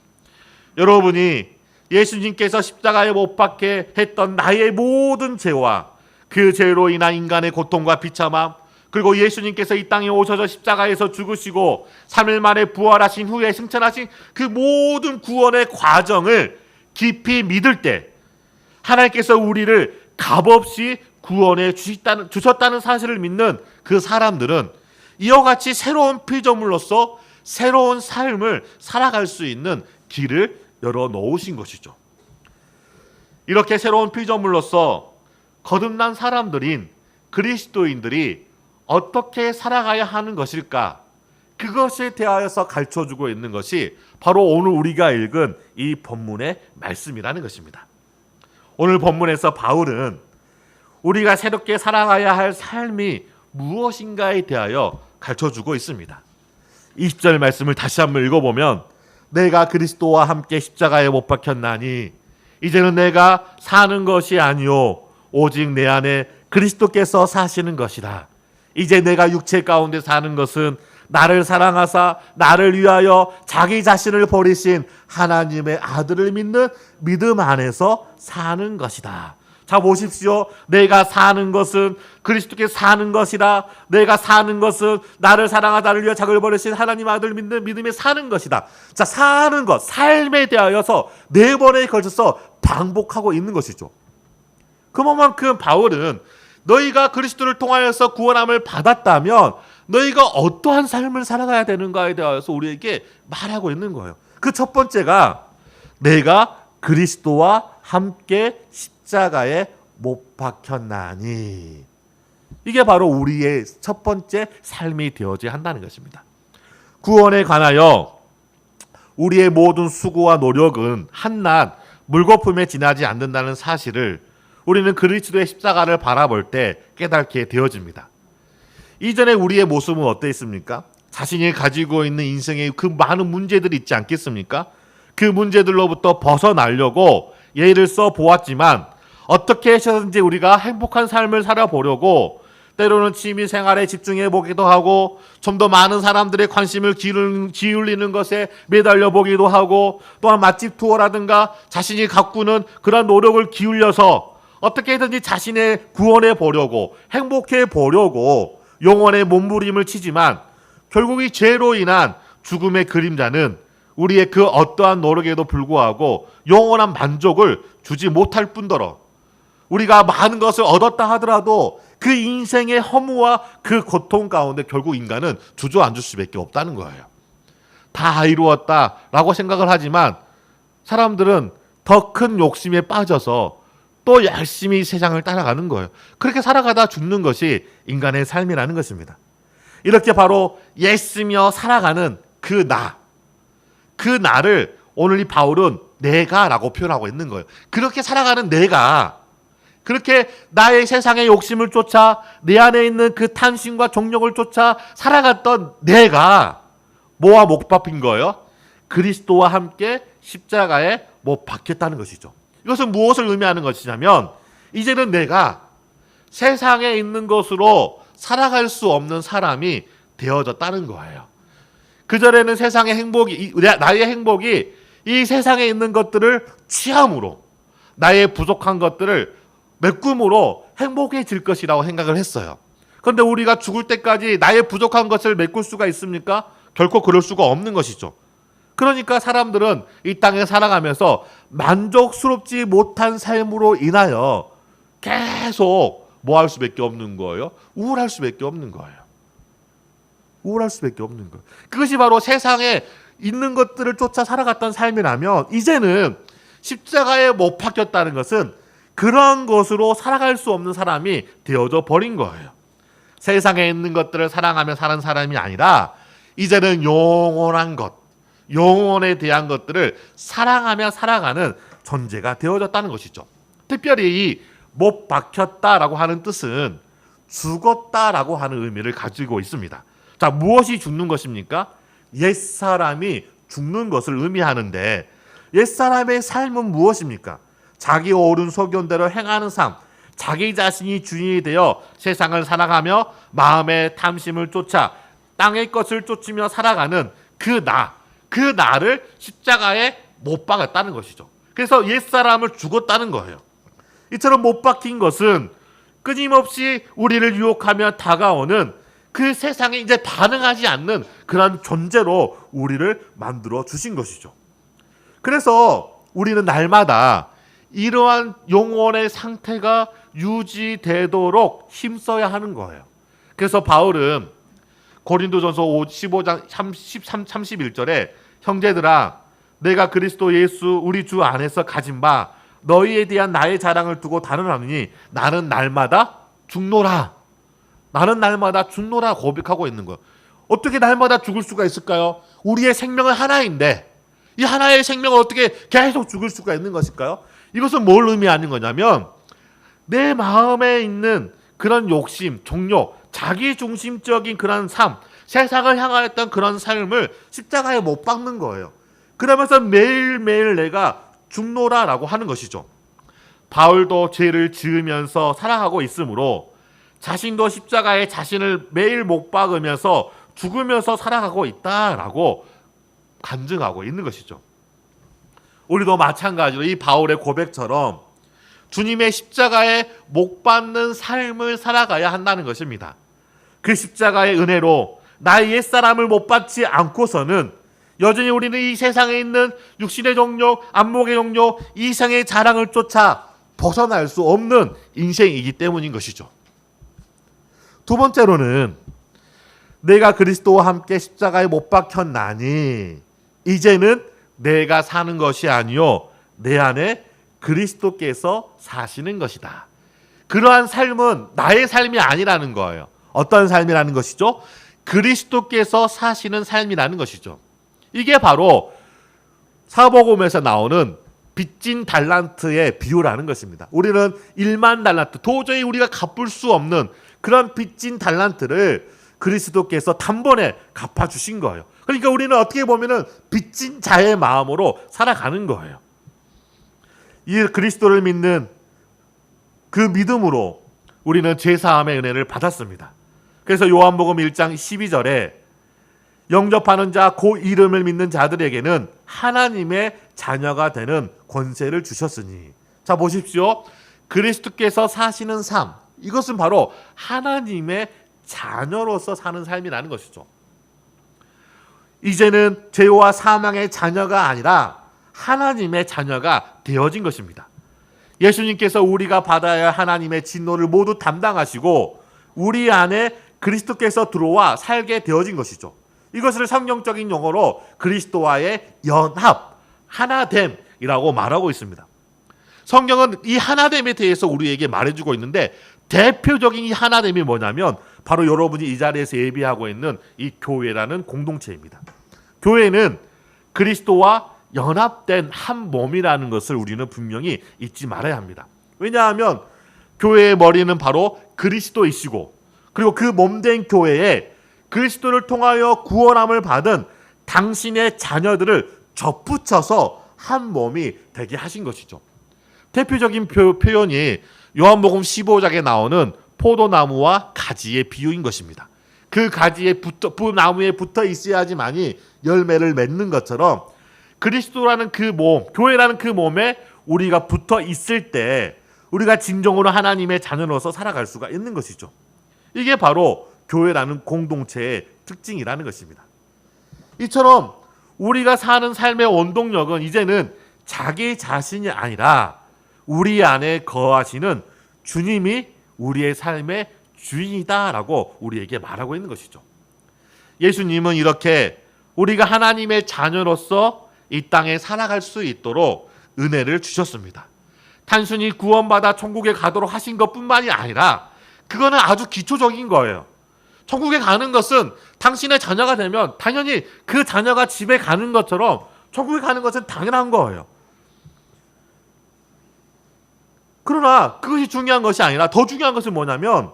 [SPEAKER 2] 여러분이 예수님께서 십자가에 못 박게 했던 나의 모든 죄와 그 죄로 인한 인간의 고통과 비참함, 그리고 예수님께서 이 땅에 오셔서 십자가에서 죽으시고 3일 만에 부활하신 후에 승천하신 그 모든 구원의 과정을 깊이 믿을 때 하나님께서 우리를 값없이 구원해 주셨다는 사실을 믿는 그 사람들은 이와 같이 새로운 피조물로서 새로운 삶을 살아갈 수 있는 길을 열어놓으신 것이죠. 이렇게 새로운 피조물로서 거듭난 사람들인 그리스도인들이 어떻게 살아가야 하는 것일까? 그것에 대하여서 가르쳐주고 있는 것이 바로 오늘 우리가 읽은 이 본문의 말씀이라는 것입니다. 오늘 본문에서 바울은 우리가 새롭게 살아가야 할 삶이 무엇인가에 대하여 가르쳐주고 있습니다. 20절 말씀을 다시 한번 읽어보면 내가 그리스도와 함께 십자가에 못 박혔나니 이제는 내가 사는 것이 아니요 오직 내 안에 그리스도께서 사시는 것이라. 이제 내가 육체 가운데 사는 것은 나를 사랑하사 나를 위하여 자기 자신을 버리신 하나님의 아들을 믿는 믿음 안에서 사는 것이다. 자 보십시오. 내가 사는 것은 그리스도께서 사는 것이다. 내가 사는 것은 나를 사랑하사 나를 위하여 자기를 버리신 하나님 아들을 믿는 믿음에 사는 것이다. 자 사는 것, 삶에 대하여서 4번에 걸쳐서 반복하고 있는 것이죠. 그만큼 바울은 너희가 그리스도를 통하여서 구원함을 받았다면 너희가 어떠한 삶을 살아가야 되는가에 대해서 우리에게 말하고 있는 거예요. 그 첫 번째가 내가 그리스도와 함께 십자가에 못 박혔나니, 이게 바로 우리의 첫 번째 삶이 되어져야 한다는 것입니다. 구원에 관하여 우리의 모든 수고와 노력은 한낱 물거품에 지나지 않는다는 사실을 우리는 그리스도의 십자가를 바라볼 때 깨닫게 되어집니다. 이전에 우리의 모습은 어땠습니까? 자신이 가지고 있는 인생의 그 많은 문제들이 있지 않겠습니까? 그 문제들로부터 벗어나려고 예를 써 보았지만 어떻게 해서든지 우리가 행복한 삶을 살아보려고 때로는 취미 생활에 집중해 보기도 하고 좀 더 많은 사람들의 관심을 기울이는 것에 매달려 보기도 하고 또한 맛집 투어라든가 자신이 가꾸는 그런 노력을 기울여서 어떻게든지 자신의 구원해 보려고 행복해 보려고 영혼의 몸부림을 치지만 결국 이 죄로 인한 죽음의 그림자는 우리의 그 어떠한 노력에도 불구하고 영원한 만족을 주지 못할 뿐더러 우리가 많은 것을 얻었다 하더라도 그 인생의 허무와 그 고통 가운데 결국 인간은 주저앉을 수밖에 없다는 거예요. 다 이루었다라고 생각을 하지만 사람들은 더 큰 욕심에 빠져서 또 열심히 세상을 따라가는 거예요. 그렇게 살아가다 죽는 것이 인간의 삶이라는 것입니다. 이렇게 바로 애쓰며 살아가는 그 나를 오늘 이 바울은 내가라고 표현하고 있는 거예요. 그렇게 살아가는 내가 그렇게 나의 세상의 욕심을 쫓아 내 안에 있는 그 탐심과 정욕을 쫓아 살아갔던 내가 뭐와 못 박힌 거예요? 그리스도와 함께 십자가에 못 박혔다는 것이죠. 이것은 무엇을 의미하는 것이냐면 이제는 내가 세상에 있는 것으로 살아갈 수 없는 사람이 되어졌다는 거예요. 그전에는 세상의 행복이 나의 행복이 이 세상에 있는 것들을 취함으로 나의 부족한 것들을 메꿈으로 행복해질 것이라고 생각을 했어요. 그런데 우리가 죽을 때까지 나의 부족한 것을 메꿀 수가 있습니까? 결코 그럴 수가 없는 것이죠. 그러니까 사람들은 이 땅에 살아가면서 만족스럽지 못한 삶으로 인하여 계속 뭐 할 수밖에 없는 거예요? 우울할 수밖에 없는 거예요. 우울할 수밖에 없는 거예요. 그것이 바로 세상에 있는 것들을 쫓아 살아갔던 삶이라면 이제는 십자가에 못 박혔다는 것은 그런 것으로 살아갈 수 없는 사람이 되어져 버린 거예요. 세상에 있는 것들을 사랑하며 사는 사람이 아니라 이제는 영원한 것, 영원에 대한 것들을 사랑하며 살아가는 존재가 되어졌다는 것이죠. 특별히 이 못 박혔다라고 하는 뜻은 죽었다라고 하는 의미를 가지고 있습니다. 자, 무엇이 죽는 것입니까? 옛사람이 죽는 것을 의미하는데 옛사람의 삶은 무엇입니까? 자기 옳은 소견대로 행하는 삶, 자기 자신이 주인이 되어 세상을 살아가며 마음의 탐심을 쫓아 땅의 것을 쫓으며 살아가는 그 나를 십자가에 못 박았다는 것이죠. 그래서 옛사람을 죽었다는 거예요. 이처럼 못 박힌 것은 끊임없이 우리를 유혹하며 다가오는 그 세상에 이제 반응하지 않는 그런 존재로 우리를 만들어 주신 것이죠. 그래서 우리는 날마다 이러한 영혼의 상태가 유지되도록 힘써야 하는 거예요. 그래서 바울은 고린도전서 15장 31절에 형제들아 내가 그리스도 예수 우리 주 안에서 가진 바 너희에 대한 나의 자랑을 두고 단언하느니 나는 날마다 죽노라. 나는 날마다 죽노라 고백하고 있는 거예요. 어떻게 날마다 죽을 수가 있을까요? 우리의 생명은 하나인데 이 하나의 생명을 어떻게 계속 죽을 수가 있는 것일까요? 이것은 뭘 의미하는 거냐면 내 마음에 있는 그런 욕심, 종욕, 자기중심적인 그런 삶, 세상을 향하였던 그런 삶을 십자가에 못 박는 거예요. 그러면서 매일매일 내가 죽노라라고 하는 것이죠. 바울도 죄를 지으면서 살아가고 있으므로 자신도 십자가에 자신을 매일 못 박으면서 죽으면서 살아가고 있다라고 간증하고 있는 것이죠. 우리도 마찬가지로 이 바울의 고백처럼 주님의 십자가에 못 박는 삶을 살아가야 한다는 것입니다. 그 십자가의 은혜로 나의 옛사람을 못 박지 않고서는 여전히 우리는 이 세상에 있는 육신의 정욕, 안목의 정욕, 이상의 자랑을 쫓아 벗어날 수 없는 인생이기 때문인 것이죠. 두 번째로는 내가 그리스도와 함께 십자가에 못 박혔나니 이제는 내가 사는 것이 아니요 내 안에 그리스도께서 사시는 것이다. 그러한 삶은 나의 삶이 아니라는 거예요. 어떤 삶이라는 것이죠? 그리스도께서 사시는 삶이라는 것이죠. 이게 바로 사복음에서 나오는 빚진 달란트의 비유라는 것입니다. 우리는 1만 달란트, 도저히 우리가 갚을 수 없는 그런 빚진 달란트를 그리스도께서 단번에 갚아주신 거예요. 그러니까 우리는 어떻게 보면은 빚진 자의 마음으로 살아가는 거예요. 이 그리스도를 믿는 그 믿음으로 우리는 죄사함의 은혜를 받았습니다. 그래서 요한복음 1장 12절에 영접하는 자, 그 이름을 믿는 자들에게는 하나님의 자녀가 되는 권세를 주셨으니. 자, 보십시오. 그리스도께서 사시는 삶, 이것은 바로 하나님의 자녀로서 사는 삶이라는 것이죠. 이제는 죄와 사망의 자녀가 아니라 하나님의 자녀가 되어진 것입니다. 예수님께서 우리가 받아야 할 하나님의 진노를 모두 담당하시고 우리 안에 그리스도께서 들어와 살게 되어진 것이죠. 이것을 성경적인 용어로 그리스도와의 연합, 하나됨이라고 말하고 있습니다. 성경은 이 하나됨에 대해서 우리에게 말해주고 있는데 대표적인 이 하나됨이 뭐냐면 바로 여러분이 이 자리에서 예비하고 있는 이 교회라는 공동체입니다. 교회는 그리스도와 연합된 한 몸이라는 것을 우리는 분명히 잊지 말아야 합니다. 왜냐하면 교회의 머리는 바로 그리스도이시고 그리고 그 몸된 교회에 그리스도를 통하여 구원함을 받은 당신의 자녀들을 접붙여서 한 몸이 되게 하신 것이죠. 대표적인 표현이 요한복음 15장에 나오는 포도나무와 가지의 비유인 것입니다. 그 가지에 나무에 붙어 있어야지만이 열매를 맺는 것처럼 그리스도라는 그 몸, 교회라는 그 몸에 우리가 붙어 있을 때 우리가 진정으로 하나님의 자녀로서 살아갈 수가 있는 것이죠. 이게 바로 교회라는 공동체의 특징이라는 것입니다. 이처럼 우리가 사는 삶의 원동력은 이제는 자기 자신이 아니라 우리 안에 거하시는 주님이 우리의 삶의 주인이다라고 우리에게 말하고 있는 것이죠. 예수님은 이렇게 우리가 하나님의 자녀로서 이 땅에 살아갈 수 있도록 은혜를 주셨습니다. 단순히 구원받아 천국에 가도록 하신 것뿐만이 아니라 그거는 아주 기초적인 거예요. 천국에 가는 것은 당신의 자녀가 되면 당연히 그 자녀가 집에 가는 것처럼 천국에 가는 것은 당연한 거예요. 그러나 그것이 중요한 것이 아니라 더 중요한 것은 뭐냐면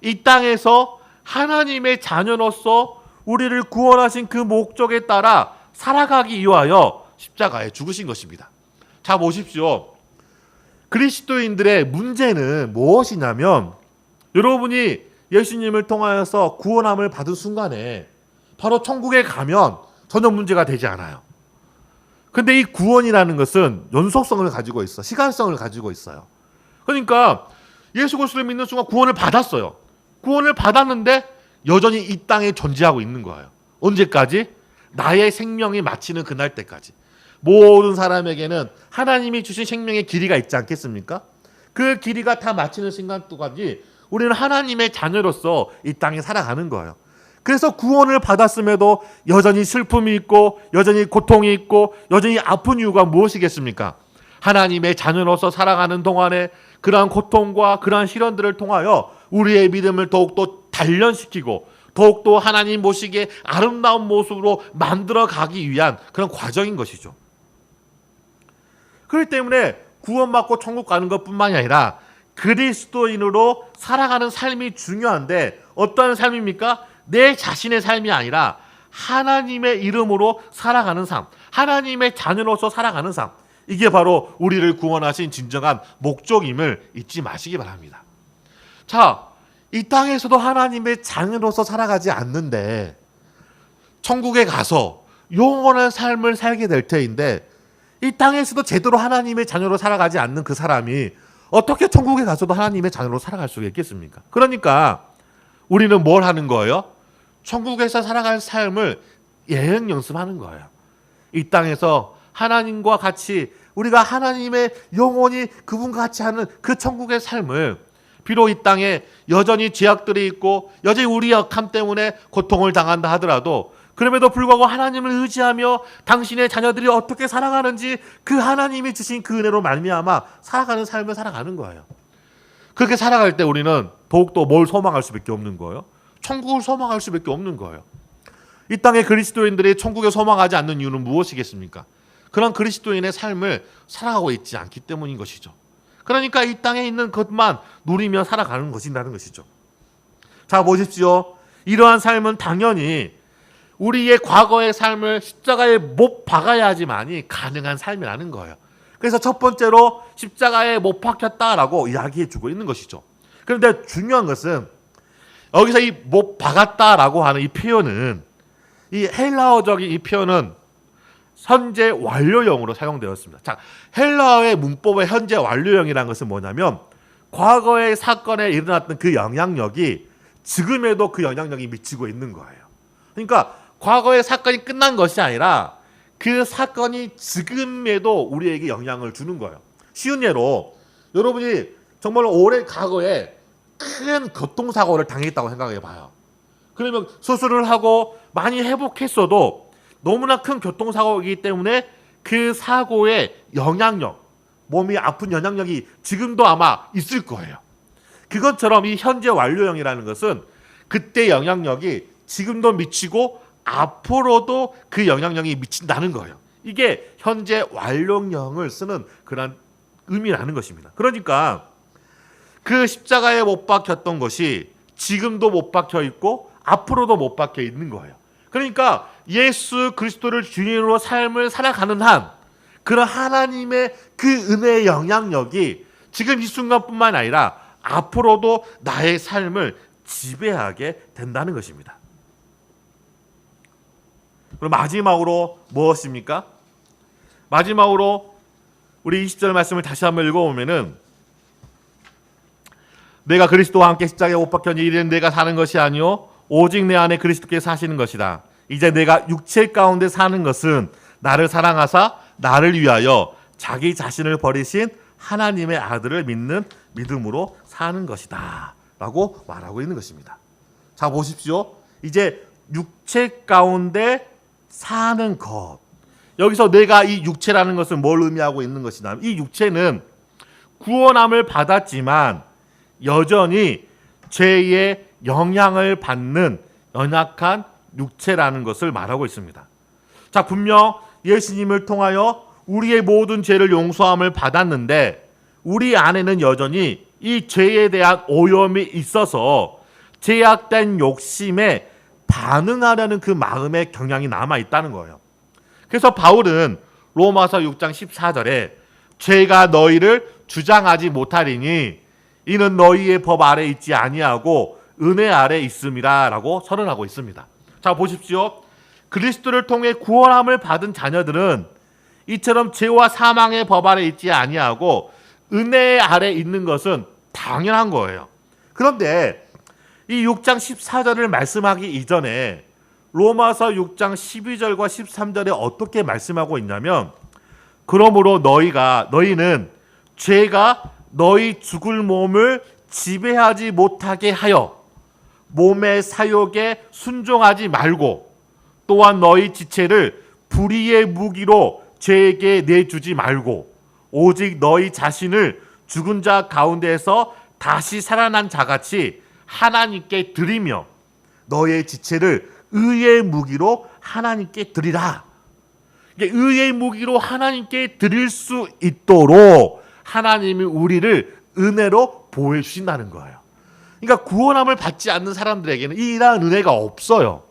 [SPEAKER 2] 이 땅에서 하나님의 자녀로서 우리를 구원하신 그 목적에 따라 살아가기 위하여 십자가에 죽으신 것입니다. 자, 보십시오. 그리스도인들의 문제는 무엇이냐면 여러분이 예수님을 통하여서 구원함을 받은 순간에 바로 천국에 가면 전혀 문제가 되지 않아요. 근데 이 구원이라는 것은 연속성을 가지고 있어. 시간성을 가지고 있어요. 그러니까 예수 그리스도를 믿는 순간 구원을 받았어요. 구원을 받았는데 여전히 이 땅에 존재하고 있는 거예요. 언제까지? 나의 생명이 마치는 그날 때까지. 모든 사람에게는 하나님이 주신 생명의 길이가 있지 않겠습니까? 그 길이가 다 마치는 순간까지 우리는 하나님의 자녀로서 이 땅에 살아가는 거예요. 그래서 구원을 받았음에도 여전히 슬픔이 있고 여전히 고통이 있고 여전히 아픈 이유가 무엇이겠습니까? 하나님의 자녀로서 살아가는 동안에 그러한 고통과 그러한 시련들을 통하여 우리의 믿음을 더욱더 단련시키고 더욱더 하나님 보시기에 아름다운 모습으로 만들어 가기 위한 그런 과정인 것이죠. 그렇기 때문에 구원받고 천국 가는 것뿐만이 아니라 그리스도인으로 살아가는 삶이 중요한데 어떠한 삶입니까? 내 자신의 삶이 아니라 하나님의 이름으로 살아가는 삶, 하나님의 자녀로서 살아가는 삶. 이게 바로 우리를 구원하신 진정한 목적임을 잊지 마시기 바랍니다. 자, 이 땅에서도 하나님의 자녀로서 살아가지 않는데 천국에 가서 영원한 삶을 살게 될 터인데 이 땅에서도 제대로 하나님의 자녀로 살아가지 않는 그 사람이 어떻게 천국에 가서도 하나님의 자녀로 살아갈 수 있겠습니까? 그러니까 우리는 뭘 하는 거예요? 천국에서 살아갈 삶을 예행 연습하는 거예요. 이 땅에서 하나님과 같이 우리가 하나님의 영원히 그분과 같이 하는 그 천국의 삶을 비록 이 땅에 여전히 죄악들이 있고 여전히 우리 약함 때문에 고통을 당한다 하더라도 그럼에도 불구하고 하나님을 의지하며 당신의 자녀들이 어떻게 살아가는지 그 하나님이 주신 그 은혜로 말미암아 살아가는 삶을 살아가는 거예요. 그렇게 살아갈 때 우리는 더욱더 뭘 소망할 수밖에 없는 거예요? 천국을 소망할 수밖에 없는 거예요. 이 땅의 그리스도인들이 천국에 소망하지 않는 이유는 무엇이겠습니까? 그런 그리스도인의 삶을 살아가고 있지 않기 때문인 것이죠. 그러니까 이 땅에 있는 것만 누리며 살아가는 것이라는 것이죠. 자, 보십시오. 이러한 삶은 당연히 우리의 과거의 삶을 십자가에 못 박아야지만이 가능한 삶이라는 거예요. 그래서 첫 번째로 십자가에 못 박혔다라고 이야기해주고 있는 것이죠. 그런데 중요한 것은 여기서 이 못 박았다라고 하는 이 표현은, 이 헬라어적인 이 표현은 현재 완료형으로 사용되었습니다. 자, 헬라어의 문법의 현재 완료형이라는 것은 뭐냐면 과거의 사건에 일어났던 그 영향력이 지금에도 그 영향력이 미치고 있는 거예요. 그러니까 과거의 사건이 끝난 것이 아니라 그 사건이 지금에도 우리에게 영향을 주는 거예요. 쉬운 예로 여러분이 정말 오랜 과거에 큰 교통사고를 당했다고 생각해 봐요. 그러면 수술을 하고 많이 회복했어도 너무나 큰 교통사고이기 때문에 그 사고의 영향력, 몸이 아픈 영향력이 지금도 아마 있을 거예요. 그것처럼 이 현재 완료형이라는 것은 그때 영향력이 지금도 미치고 앞으로도 그 영향력이 미친다는 거예요. 이게 현재 완료형을 쓰는 그런 의미라는 것입니다. 그러니까 그 십자가에 못 박혔던 것이 지금도 못 박혀 있고 앞으로도 못 박혀 있는 거예요. 그러니까 예수 그리스도를 주인으로 삶을 살아가는 한 그런 하나님의 그 은혜의 영향력이 지금 이 순간뿐만 아니라 앞으로도 나의 삶을 지배하게 된다는 것입니다. 그럼 마지막으로 무엇입니까? 마지막으로 우리 20절 말씀을 다시 한번 읽어보면은, 내가 그리스도와 함께 십자가에 못 박혔니 이는 내가 사는 것이 아니요 오직 내 안에 그리스도께서 사시는 것이다. 이제 내가 육체 가운데 사는 것은 나를 사랑하사 나를 위하여 자기 자신을 버리신 하나님의 아들을 믿는 믿음으로 사는 것이다 라고 말하고 있는 것입니다. 자, 보십시오. 이제 육체 가운데 사는 것, 여기서 내가 이 육체라는 것은 뭘 의미하고 있는 것이냐, 이 육체는 구원함을 받았지만 여전히 죄의 영향을 받는 연약한 육체라는 것을 말하고 있습니다. 자, 분명 예수님을 통하여 우리의 모든 죄를 용서함을 받았는데 우리 안에는 여전히 이 죄에 대한 오염이 있어서 죄악된 욕심에 반응하려는 그 마음의 경향이 남아 있다는 거예요. 그래서 바울은 로마서 6장 14절에 죄가 너희를 주장하지 못하리니 이는 너희의 법 아래 있지 아니하고 은혜 아래 있음이라 라고 선언하고 있습니다. 자, 보십시오. 그리스도를 통해 구원함을 받은 자녀들은 이처럼 죄와 사망의 법 아래 있지 아니하고 은혜 아래 있는 것은 당연한 거예요. 그런데 이 6장 14절을 말씀하기 이전에 로마서 6장 12절과 13절에 어떻게 말씀하고 있냐면, 그러므로 너희는 죄가 너희 죽을 몸을 지배하지 못하게 하여 몸의 사욕에 순종하지 말고 또한 너희 지체를 불의의 무기로 죄에게 내주지 말고 오직 너희 자신을 죽은 자 가운데에서 다시 살아난 자같이 하나님께 드리며 너의 지체를 의의 무기로 하나님께 드리라. 의의 무기로 하나님께 드릴 수 있도록 하나님이 우리를 은혜로 보호해 주신다는 거예요. 그러니까 구원함을 받지 않는 사람들에게는 이러한 은혜가 없어요.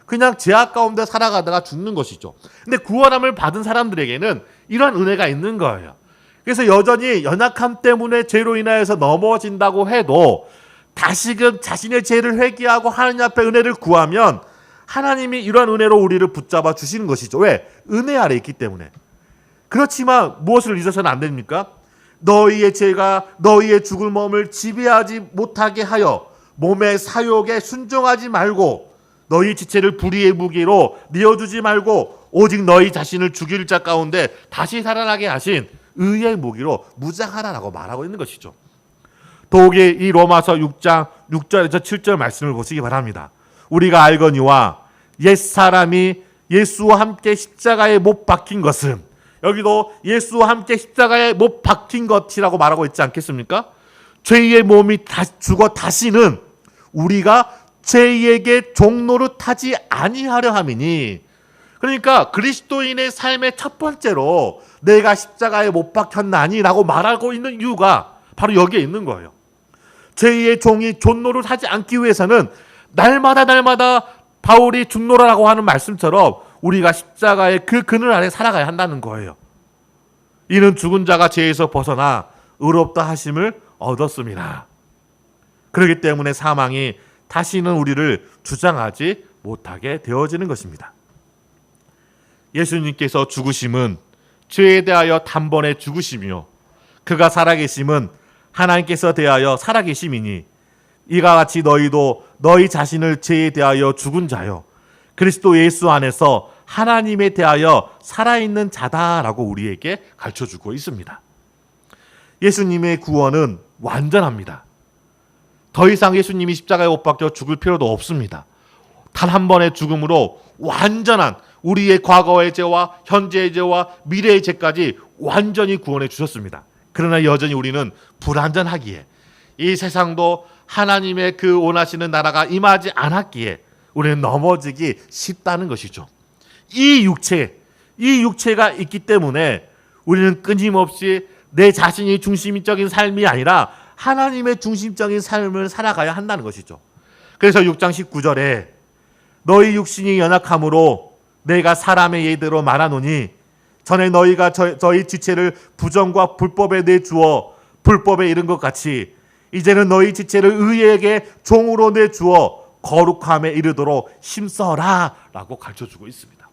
[SPEAKER 2] 그냥 죄악 가운데 살아가다가 죽는 것이죠. 근데 구원함을 받은 사람들에게는 이러한 은혜가 있는 거예요. 그래서 여전히 연약함 때문에 죄로 인하여서 넘어진다고 해도 다시금 자신의 죄를 회개하고 하나님 앞에 은혜를 구하면 하나님이 이러한 은혜로 우리를 붙잡아 주시는 것이죠. 왜? 은혜 아래 있기 때문에. 그렇지만 무엇을 잊어서는 안 됩니까? 너희의 죄가 너희의 죽을 몸을 지배하지 못하게 하여 몸의 사욕에 순종하지 말고 너희 지체를 불의의 무기로 내어주지 말고 오직 너희 자신을 죽일 자 가운데 다시 살아나게 하신 의의 무기로 무장하라라고 말하고 있는 것이죠. 더욱이 이 로마서 6장 6절에서 7절 말씀을 보시기 바랍니다. 우리가 알거니와 옛사람이 예수와 함께 십자가에 못 박힌 것은, 여기도 예수와 함께 십자가에 못 박힌 것이라고 말하고 있지 않겠습니까? 죄의 몸이 죽어 다시는 우리가 죄에게 종노릇하지 아니하려 함이니, 그러니까 그리스도인의 삶의 첫 번째로 내가 십자가에 못 박혔나니라고 말하고 있는 이유가 바로 여기에 있는 거예요. 죄의 종이 존노릇하지 않기 위해서는 날마다 바울이 죽노라라고 하는 말씀처럼 우리가 십자가의 그 그늘 아래 살아가야 한다는 거예요. 이는 죽은 자가 죄에서 벗어나 의롭다 하심을 얻었습니다. 그렇기 때문에 사망이 다시는 우리를 주장하지 못하게 되어지는 것입니다. 예수님께서 죽으심은 죄에 대하여 단번에 죽으심이요 그가 살아계심은 하나님께서 대하여 살아계심이니 이와 같이 너희도 너희 자신을 죄에 대하여 죽은 자요 그리스도 예수 안에서 하나님에 대하여 살아있는 자다라고 우리에게 가르쳐주고 있습니다. 예수님의 구원은 완전합니다. 더 이상 예수님이 십자가에 못 박혀 죽을 필요도 없습니다. 단 한 번의 죽음으로 완전한 우리의 과거의 죄와 현재의 죄와 미래의 죄까지 완전히 구원해 주셨습니다. 그러나 여전히 우리는 불완전하기에 이 세상도 하나님의 그 원하시는 나라가 임하지 않았기에 우리는 넘어지기 쉽다는 것이죠. 이 육체가 있기 때문에 우리는 끊임없이 내 자신이 중심적인 삶이 아니라 하나님의 중심적인 삶을 살아가야 한다는 것이죠. 그래서 6장 19절에 너희 육신이 연약함으로 내가 사람의 예대로 말하노니 전에 너희가 저희 지체를 부정과 불법에 내주어 불법에 이른 것 같이 이제는 너희 지체를 의에게 종으로 내주어 거룩함에 이르도록 힘써라 라고 가르쳐주고 있습니다.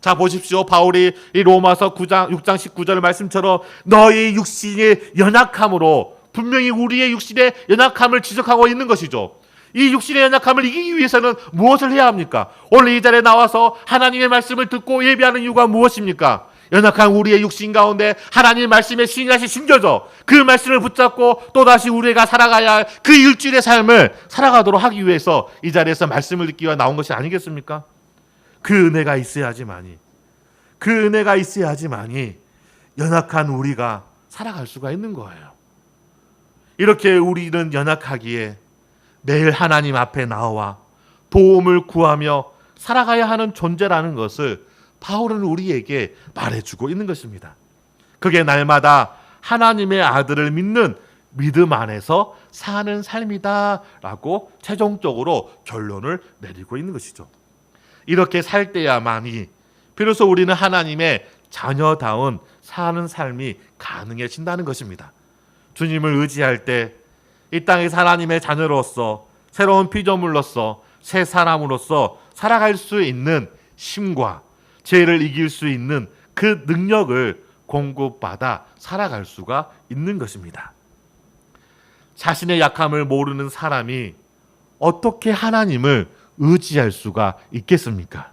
[SPEAKER 2] 자 보십시오. 바울이 이 로마서 6장 19절 말씀처럼 너희 육신의 연약함으로 분명히 우리의 육신의 연약함을 지적하고 있는 것이죠. 이 육신의 연약함을 이기기 위해서는 무엇을 해야 합니까? 오늘 이 자리에 나와서 하나님의 말씀을 듣고 예배하는 이유가 무엇입니까? 연약한 우리의 육신 가운데 하나님의 말씀에 신이 다시 심겨져 그 말씀을 붙잡고 또다시 우리가 살아가야 할 그 일주일의 삶을 살아가도록 하기 위해서 이 자리에서 말씀을 듣기 위해 나온 것이 아니겠습니까? 그 은혜가 있어야지만이 연약한 우리가 살아갈 수가 있는 거예요. 이렇게 우리는 연약하기에 매일 하나님 앞에 나와 도움을 구하며 살아가야 하는 존재라는 것을 바울은 우리에게 말해주고 있는 것입니다. 그게 날마다 하나님의 아들을 믿는 믿음 안에서 사는 삶이다라고 최종적으로 결론을 내리고 있는 것이죠. 이렇게 살 때야만이 비로소 우리는 하나님의 자녀다운 사는 삶이 가능해진다는 것입니다. 주님을 의지할 때 이 땅의 하나님의 자녀로서 새로운 피조물로서 새 사람으로서 살아갈 수 있는 힘과 죄를 이길 수 있는 그 능력을 공급받아 살아갈 수가 있는 것입니다. 자신의 약함을 모르는 사람이 어떻게 하나님을 의지할 수가 있겠습니까?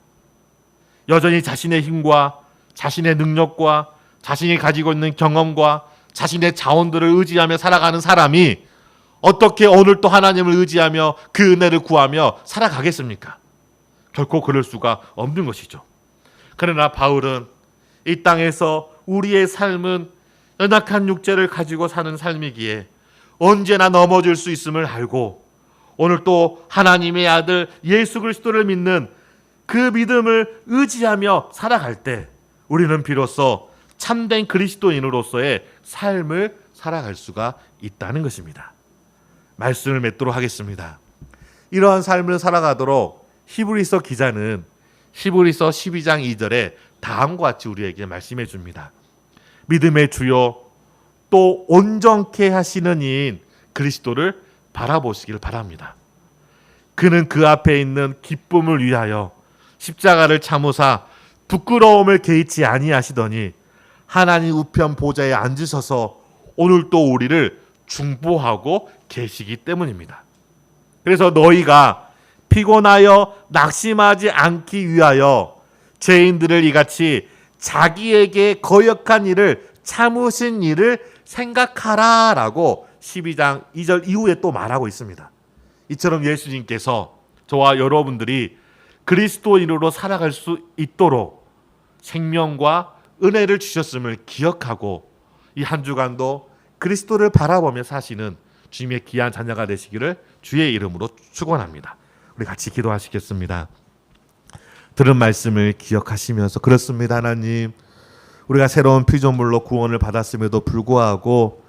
[SPEAKER 2] 여전히 자신의 힘과 자신의 능력과 자신이 가지고 있는 경험과 자신의 자원들을 의지하며 살아가는 사람이 어떻게 오늘 또 하나님을 의지하며 그 은혜를 구하며 살아가겠습니까? 결코 그럴 수가 없는 것이죠. 그러나 바울은 이 땅에서 우리의 삶은 연약한 육체를 가지고 사는 삶이기에 언제나 넘어질 수 있음을 알고 오늘 또 하나님의 아들 예수 그리스도를 믿는 그 믿음을 의지하며 살아갈 때 우리는 비로소 참된 그리스도인으로서의 삶을 살아갈 수가 있다는 것입니다. 말씀을 맺도록 하겠습니다. 이러한 삶을 살아가도록 히브리서 기자는 히브리서 12장 2절에 다음과 같이 우리에게 말씀해 줍니다. 믿음의 주요 또 온전케 하시는 이인 그리스도를 바라보시길 바랍니다. 그는 그 앞에 있는 기쁨을 위하여 십자가를 참으사 부끄러움을 개의치 아니하시더니 하나님 우편 보좌에 앉으셔서 오늘 또 우리를 중보하고 계시기 때문입니다. 그래서 너희가 피곤하여 낙심하지 않기 위하여 죄인들을 이같이 자기에게 거역한 일을 참으신 일을 생각하라라고 12장 2절 이후에 또 말하고 있습니다. 이처럼 예수님께서 저와 여러분들이 그리스도인으로 살아갈 수 있도록 생명과 은혜를 주셨음을 기억하고 이 한 주간도 그리스도를 바라보며 사시는 주님의 귀한 자녀가 되시기를 주의 이름으로 축원합니다. 우리 같이 기도하시겠습니다. 들은 말씀을 기억하시면서 그렇습니다. 하나님, 우리가 새로운 피조물로 구원을 받았음에도 불구하고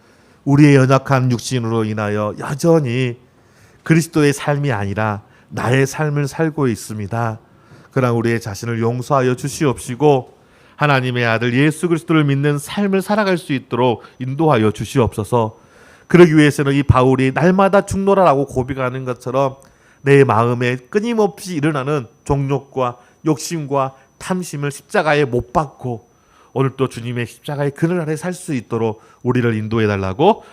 [SPEAKER 2] 우리의 연약한 육신으로 인하여 여전히 그리스도의 삶이 아니라 나의 삶을 살고 있습니다. 그러나 우리의 자신을 용서하여 주시옵시고 하나님의 아들 예수 그리스도를 믿는 삶을 살아갈 수 있도록 인도하여 주시옵소서. 그러기 위해서는 이 바울이 날마다 죽노라라고 고백하는 것처럼 내 마음에 끊임없이 일어나는 정욕과 욕심과 탐심을 십자가에 못 박고 오늘 또 주님의 십자가의 그늘 아래 살 수 있도록 우리를 인도해 달라고